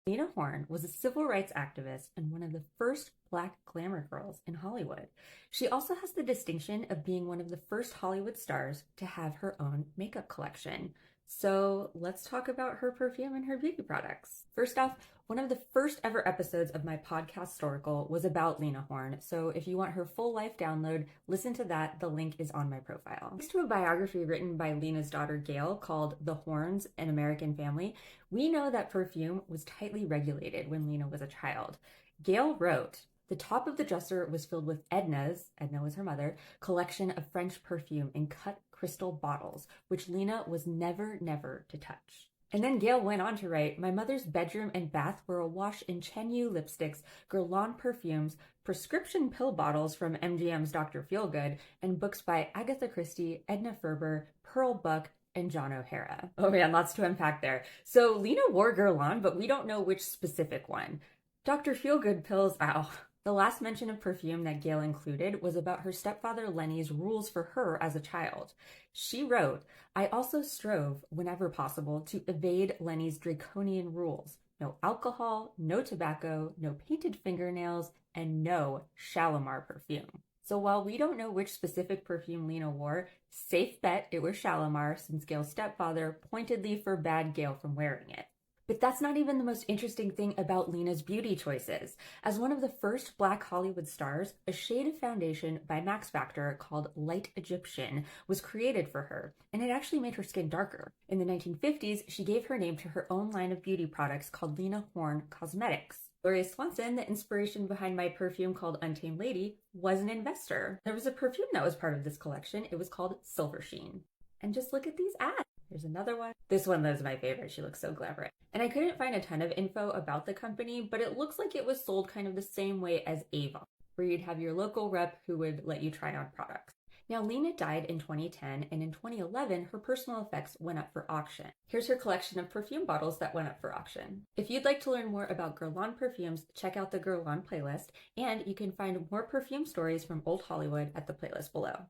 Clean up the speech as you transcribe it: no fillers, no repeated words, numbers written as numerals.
Lena Horne was a civil rights activist and one of the first Black glamour girls in Hollywood. She also has the distinction of being one of the first Hollywood stars to have her own makeup collection. So let's talk about her perfume and her beauty products. First off, one of the first ever episodes of my podcast Storical was about Lena Horne, so if you want her full life download, listen to that. The link is on my profile. Thanks to a biography written by Lena's daughter Gail called The Hornes, An American Family, we know that perfume was tightly regulated when Lena was a child. Gail wrote, "The top of the dresser was filled with Edna was her mother, collection of French perfume in cut crystal bottles, which Lena was never to touch." And then Gail went on to write, "My mother's bedroom and bath were awash in Chen Yu lipsticks, Guerlain perfumes, prescription pill bottles from MGM's Dr. Feelgood, and books by Agatha Christie, Edna Ferber, Pearl Buck, and John O'Hara." Oh man, lots to unpack there. So Lena wore Guerlain, but we don't know which specific one. Dr. Feelgood pills, ow. The last mention of perfume that Gail included was about her stepfather Lenny's rules for her as a child. She wrote, "I also strove, whenever possible, to evade Lenny's draconian rules. No alcohol, no tobacco, no painted fingernails, and no Shalimar perfume." So while we don't know which specific perfume Lena wore, safe bet it was Shalimar, since Gail's stepfather pointedly forbade Gail from wearing it. But that's not even the most interesting thing about Lena's beauty choices. As one of the first Black Hollywood stars, a shade of foundation by Max Factor called Light Egyptian was created for her, and it actually made her skin darker. In the 1950s, she gave her name to her own line of beauty products called Lena Horne Cosmetics. Gloria Swanson, the inspiration behind my perfume called Untamed Lady, was an investor. There was a perfume that was part of this collection. It was called Silver Sheen. And just look at these ads. Here's another one. This one is my favorite. She looks so glamorous. And I couldn't find a ton of info about the company, but it looks like it was sold kind of the same way as Avon, where you'd have your local rep who would let you try on products. Now, Lena died in 2010, and in 2011, her personal effects went up for auction. Here's her collection of perfume bottles that went up for auction. If you'd like to learn more about Guerlain perfumes, check out the Guerlain playlist, and you can find more perfume stories from old Hollywood at the playlist below.